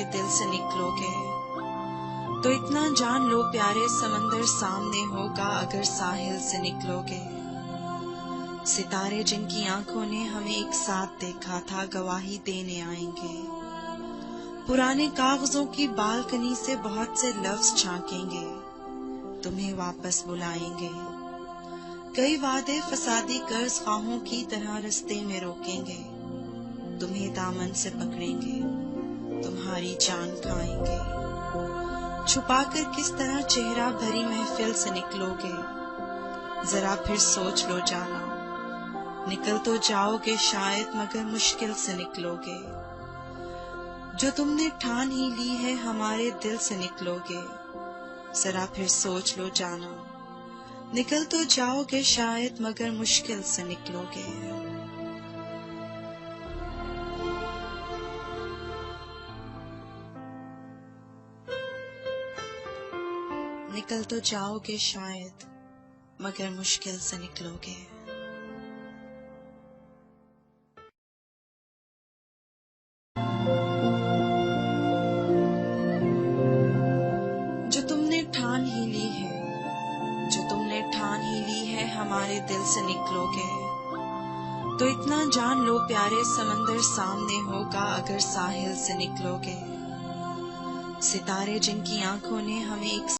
हमारे दिल से निकलोगे। तो इतना जान लो प्यारे, समंदर सामने होगा अगर साहिल से निकलोगे। सितारे जिनकी आंखों ने हमें एक साथ देखा था, गवाही देने आएंगे। पुराने कागजों की बालकनी से बहुत से लफ्ज झांकेंगे, तुम्हें वापस बुलाएंगे। कई वादे फसादी कर्ज ख्वाहों की तरह रास्ते में रोकेंगे, तुम्हें दामन से पकड़ेंगे, तुम्हारी जान खाएंगे। छुपाकर किस तरह चेहरा भरी महफिल से निकलोगे, जरा फिर सोच लो जाना। निकल तो जाओगे शायद, मगर मुश्किल से निकलोगे। जो तुमने ठान ही ली है हमारे दिल से निकलोगे, जरा फिर सोच लो जाना। निकल तो जाओगे शायद, मगर मुश्किल से निकलोगे। निकल तो जाओगे शायद, मगर मुश्किल से निकलोगे। जो तुमने ठान ही ली है, जो तुमने ठान ही ली है हमारे दिल से निकलोगे। तो इतना जान लो प्यारे, समंदर सामने होगा अगर साहिल से निकलोगे। सितारे जिनकी आंखों ने हमें एक